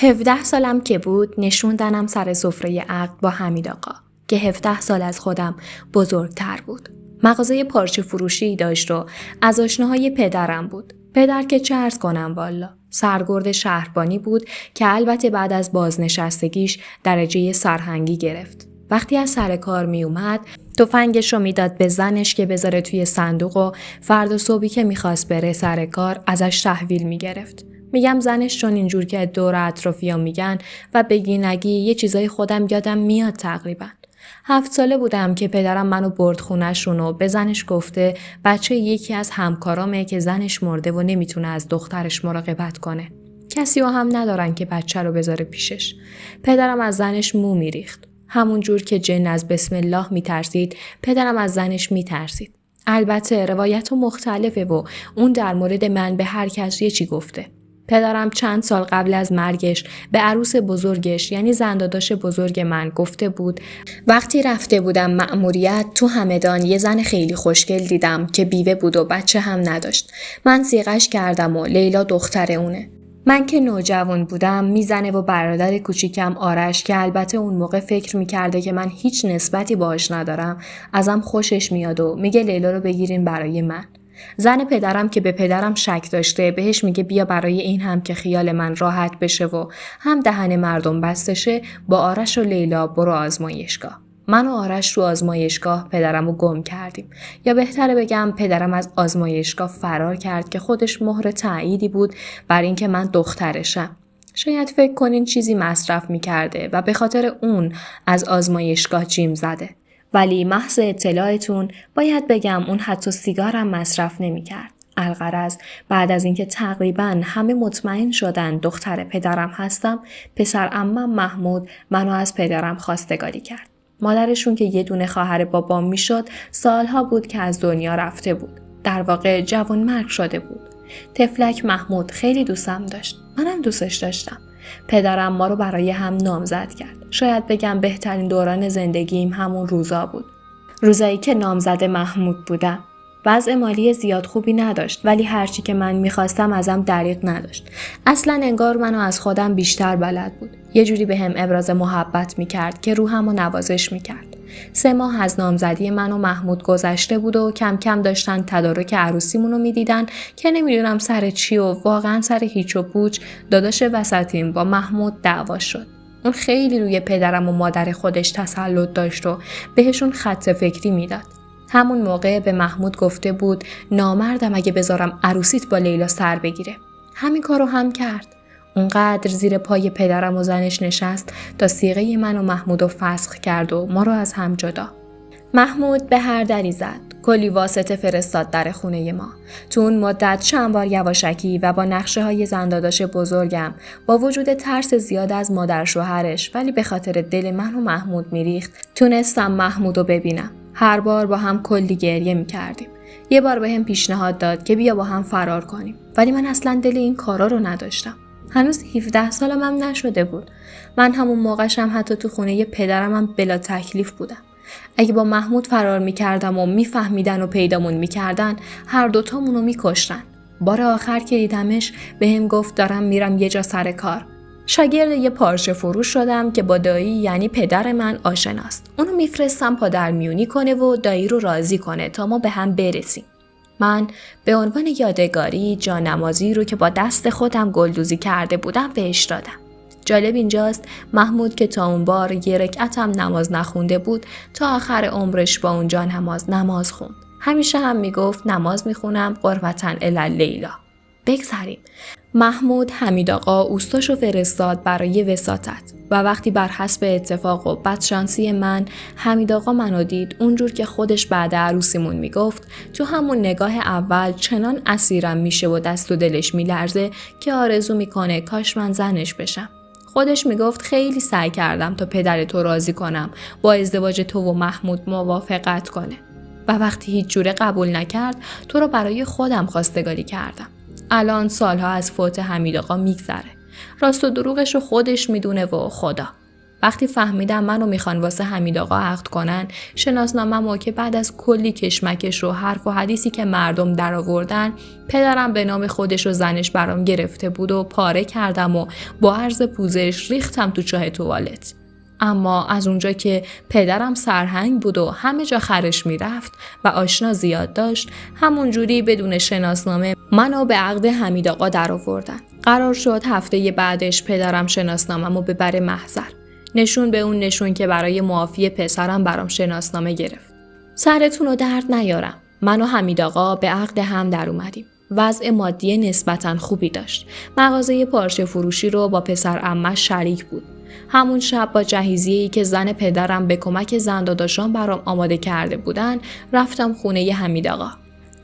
17 سالم که بود نشوندنم سر سفره عقد با حمید آقا که 17 سال از خودم بزرگتر بود. مغازه پارچه فروشی داشت و از آشناهای پدرم بود. پدر که چه عرض کنم والا، سرگرد شهربانی بود که البته بعد از بازنشستگیش درجه سرهنگی گرفت. وقتی از سر کار می اومد تفنگش رو میداد به زنش که بذاره توی صندوق و فردا صبحی که میخواست بره سر کار ازش تحویل میگرفت. میگم زنش چون اینجور که دور اطرافیا میگن و بگی نگی یه چیزای خودم یادم میاد تقریبا. 7 ساله بودم که پدرم منو برد خونه‌شون و به زنش گفته بچه یکی از همکارامه که زنش مرده و نمیتونه از دخترش مراقبت کنه. کسی هم ندارن که بچه رو بذاره پیشش. پدرم از زنش مو میریخت. همون جور که جن از بسم الله میترسید، پدرم از زنش میترسید. البته روایت مختلفه و اون در مورد من به هر کس یه چی گفته. پدرم چند سال قبل از مرگش به عروس بزرگش یعنی زنداداش بزرگ من گفته بود وقتی رفته بودم مأموریت تو همدان یه زن خیلی خوشگل دیدم که بیوه بود و بچه هم نداشت. من صیغش کردم و لیلا دختر اونه. من که نوجوان بودم میزنه و برادر کوچیکم آرش که البته اون موقع فکر میکرده که من هیچ نسبتی باهاش ندارم ازم خوشش میاد و میگه لیلا رو بگیرین برای من. زن پدرم که به پدرم شک داشته بهش میگه بیا برای این هم که خیال من راحت بشه و هم دهن مردم بسته شه با آرش و لیلا برو آزمایشگاه. من و آرش رو آزمایشگاه پدرمو گم کردیم، یا بهتره بگم پدرم از آزمایشگاه فرار کرد که خودش مهر تأییدی بود بر اینکه من دخترشم. شاید فکر کنین چیزی مصرف میکرده و به خاطر اون از آزمایشگاه جیم زده. ولی محض اطلاعتون باید بگم اون حتی سیگارم مصرف نمیکرد. الغرض بعد از اینکه تقریباً همه مطمئن شدن دختر پدرم هستم، پسر عمم محمود منو از پدرم خواستگاری کرد. مادرشون که یه دونه خواهر بابام میشد سالها بود که از دنیا رفته بود. در واقع جوانمرگ شده بود. طفلک محمود خیلی دوستم داشت. منم دوستش داشتم. پدرم ما رو برای هم نامزد کرد. شاید بگم بهترین دوران زندگیم همون روزا بود. روزایی که نامزد محمود بودم. وضع مالی زیاد خوبی نداشت ولی هرچی که من میخواستم ازم دریغ نداشت. اصلا انگار منو از خودم بیشتر بلد بود. یه جوری به هم ابراز محبت میکرد که روحمو نوازش میکرد. 3 ماه از نامزدی من و محمود گذشته بود و کم کم داشتن تدارک عروسیمونو میدیدن که نمیدونم سر چی و واقعا سر هیچ و پوچ داداش وسطیم با محمود دعوا شد. اون خیلی روی پدرم و مادر خودش تسلط داشت و بهشون خط فکری میداد. همون موقع به محمود گفته بود نامردم اگه بذارم عروسیت با لیلا سر بگیره. همین کارو هم کرد. اونقدر زیر پای پدرم و زنش نشست تا صیغه من و محمودو فسخ کرد و ما رو از هم جدا. محمود به هر دری زد. کلی واسطه فرستاد در خونه ما. تو اون مدت چند بار یواشکی و با نقشه های زنداداش بزرگم با وجود ترس زیاد از مادر شوهرش ولی به خاطر دل من و محمود میریخت تونستم محمودو ببینم. هر بار با هم کلی گریه میکردیم. یه بار به هم پیشنهاد داد که بیا با هم فرار کنیم ولی من اصلا دل این کارا رو نداشتم. هنوز 17 سالم هم نشده بود. من همون موقعشم حتی تو خونه پدرم هم بلا تکلیف بودم. اگه با محمود فرار میکردم و میفهمیدن و پیدامون میکردن هر دوتامونو میکشتن. بار آخر که دیدمش بهم گفت دارم میرم یه جا سر کار. شاگرد یه پارچه فروش شدم که با دایی یعنی پدر من آشناست. اونو میفرستم پادرمیونی کنه و دایی رو راضی کنه تا ما به هم برسیم. من به عنوان یادگاری جانمازی رو که با دست خودم گلدوزی کرده بودم بهش دادم. جالب اینجاست محمود که تا اون بار یه رکعتم نماز نخونده بود تا آخر عمرش با اون جانماز نماز خوند. همیشه هم میگفت نماز میخونم قربتن الی لیلا. بگذریم. محمود حمید آقا اوستاشو فرستاد برای وساطت و وقتی بر حسب اتفاق و بدشانسی من حمید آقا منو دید اونجور که خودش بعد عروسیمون میگفت تو همون نگاه اول چنان اسیرم میشه و دست و دلش میلرزه که آرزو میکنه کاش من زنش بشم. خودش میگفت خیلی سعی کردم تا پدر تو راضی کنم با ازدواج تو و محمود موافقت کنه و وقتی هیچ جوره قبول نکرد تو رو برای خودم خواستگاری کردم. الان سالها از فوت حمید آقا میگذره. راست و دروغش رو خودش میدونه و خدا. وقتی فهمیدم منو میخوان واسه حمید آقا عقد کنن، شناسنامه‌مو که بعد از کلی کشمکش و حرف و حدیثی که مردم در آوردن، پدرم به نام خودش و زنش برام گرفته بود و پاره کردم و با عرض پوزش ریختم تو چاه توالت. اما از اونجا که پدرم سرهنگ بود و همه جا خرش میرفت و آشنا زیاد داشت، همونجوری بدون شناسنامه منو به عقد حمید آقا در آوردن. قرار شد هفته بعدش پدرم شناسنامه‌مو ببره محضر. نشون به اون نشون که برای معافی پسرم برام شناسنامه گرفت. سرتونو درد نیارم. من و حمید آقا به عقد هم در اومدیم. وضع مادی نسبتاً خوبی داشت. مغازه پارچه فروشی رو با پسر عمه‌ش شریک بود. همون شب با جهیزیه‌ای که زن پدرم به کمک زن داداشان برام آماده کرده بودن، رفتم خونه حمید آقا.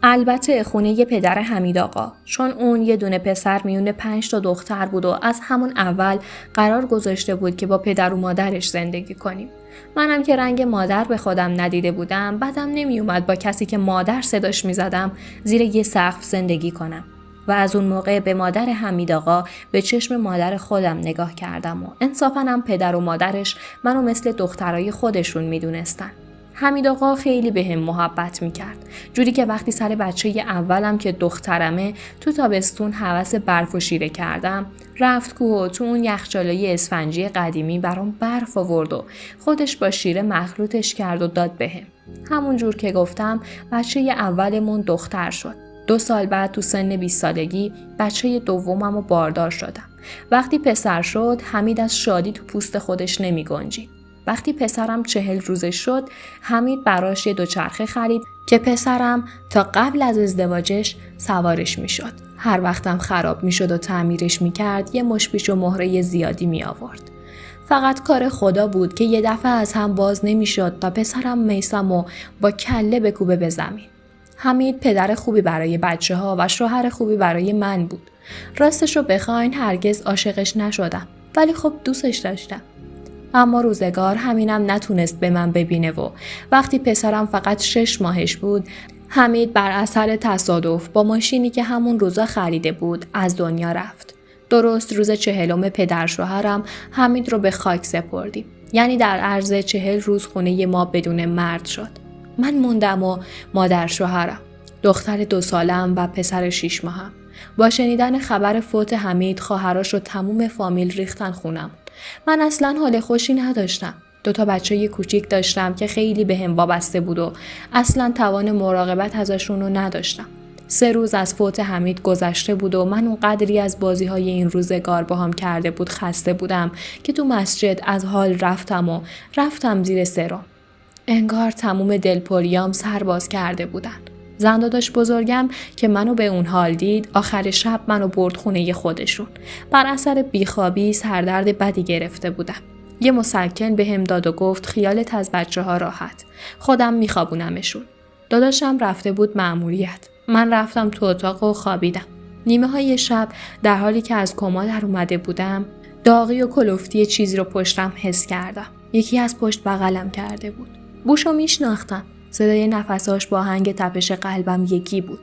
البته خونه پدر حمید آقا، چون اون یه دونه پسر میونه 5 تا دختر بود و از همون اول قرار گذاشته بود که با پدر و مادرش زندگی کنیم. منم که رنگ مادر به خودم ندیده بودم، بعدم نمیومد با کسی که مادر صداش میزدم زیر یه سقف زندگی کنم. و از اون موقع به مادر حمید آقا به چشم مادر خودم نگاه کردم و انصافاً هم پدر و مادرش منو مثل دخترای خودشون میدونستن. حمید آقا خیلی بهم محبت میکرد، جوری که وقتی سر بچه اولم که دخترمه تو تابستون هوس برف و شیره کردم، رفت کوه و تو اون یخچالای اسفنجی قدیمی برام برف آورد و خودش با شیره مخلوطش کرد و داد بهم. همون جور که گفتم بچه اولمون دختر شد. 2 سال بعد تو سن 20 سالگی بچه دوممو باردار شدم. وقتی پسر شد حمید از شادی تو پوست خودش نمی گنجید. وقتی پسرم 40 روزه شد حمید براش یه دوچرخه خرید که پسرم تا قبل از ازدواجش سوارش می شد. هر وقتم خراب می شد و تعمیرش می کرد یه مشپیش و مهره زیادی می آورد. فقط کار خدا بود که یه دفعه از هم باز نمی شد تا پسرم میثمو با کله بکوبه به زمین. حمید پدر خوبی برای بچه ها و شوهر خوبی برای من بود. راستش رو بخواین هرگز عاشقش نشدم، ولی خب دوستش داشتم. اما روزگار همینم نتونست به من ببینه و وقتی پسرم فقط 6 ماهش بود، حمید بر اثر تصادف با ماشینی که همون روزا خریده بود از دنیا رفت. درست روز 40 پدر شوهرم حمید رو به خاک سپردیم. یعنی در عرض 40 روز خونه ما بدون مرد شد. من موندم و مادر شوهرم، دختر 2 سالم و پسر 6 ماهم. با شنیدن خبر فوت حمید خواهراش و تموم فامیل ریختن خونم. من اصلا حال خوشی نداشتم. 2 تا بچه کوچیک داشتم که خیلی بهم وابسته بود و اصلا توان مراقبت ازشون رو نداشتم. 3 روز از فوت حمید گذشته بود و من اون قدری از بازی‌های این روزگار باهم کرده بود خسته بودم که تو مسجد از حال رفتم زیر سرم. انگار تموم دلپریام سر باز کرده بودن. زن داداش بزرگم که منو به اون حال دید آخر شب منو برد خونه خودشون. بر اثر بیخوابی سردرد بدی گرفته بودم. یه مسکن بهم داد و گفت خیالت از بچه‌ها راحت، خودم میخوابونمشون. داداشم رفته بود مأموریت. من رفتم تو اتاق و خوابیدم. نیمه های شب در حالی که از کما در اومده بودم، داغی و کلفتی چیزی رو پشتم حس کردم. یکی از پشت بغلم کرده بود. بوشو میشناختم. صدای نفساش با آهنگ تپش قلبم یکی بود.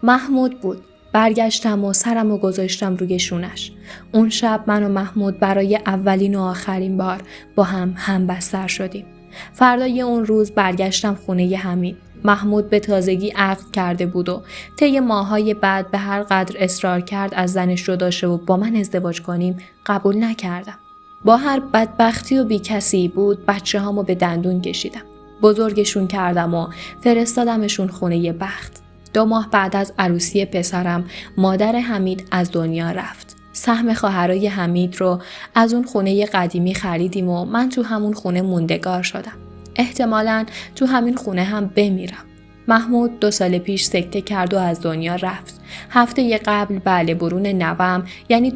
محمود بود. برگشتم و سرمو گذاشتم روی شونش. اون شب من و محمود برای اولین و آخرین بار با هم بستر شدیم. فردای اون روز برگشتم خونه حمید. محمود به تازگی عقد کرده بود و طی ماه‌های بعد به هر قدر اصرار کرد از زنش جدا شه و با من ازدواج کنیم قبول نکردم. با هر بدبختی و بیکسی بود بچه‌هامو به دندون کشیدم. بزرگشون کردم و فرستادمشون خونه بخت. 2 ماه بعد از عروسی پسرم مادر حمید از دنیا رفت. سهم خواهرای حمید رو از اون خونه قدیمی خریدیم و من تو همون خونه موندگار شدم. احتمالاً تو همین خونه هم بمیرم. محمود 2 سال پیش سکته کرد و از دنیا رفت. هفته قبل بله برون نوام یعنی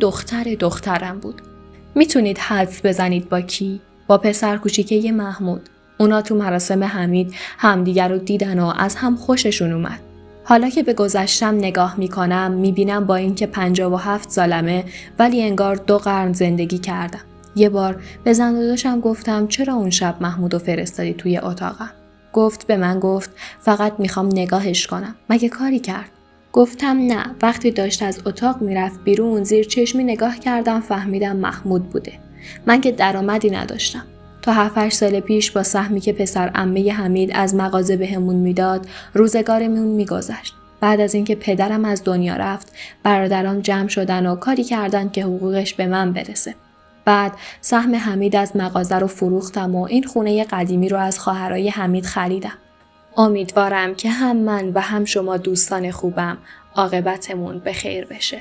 دخترم بود. میتونید حدس بزنید با کی؟ با پسر کوچیکه محمود. اونا تو مراسم حمید همدیگر رو دیدن و از هم خوششون اومد. حالا که به گذشتم نگاه میکنم میبینم با اینکه 57 سالمه ولی انگار 2 قرن زندگی کردم. یه بار به زن داداشم گفتم چرا اون شب محمودو فرستادی توی اتاقم؟ به من گفت فقط میخوام نگاهش کنم. مگه کاری کرد؟ گفتم نه. وقتی داشت از اتاق میرفت بیرون زیر چشمی نگاه کردم فهمیدم محمود بوده. من که درآمدی نداشتم. تا 7-8 سال پیش با سهمی که پسر عمه حمید از مغازه بهمون میداد، روزگارمون میگذشت. بعد از اینکه پدرم از دنیا رفت، برادرام جمع شدن و کاری کردن که حقوقش به من برسه. بعد سهم حمید از مغازه رو فروختم و این خونه قدیمی رو از خواهرای حمید خریدم. امیدوارم که هم من و هم شما دوستان خوبم عاقبتمون به خیر بشه.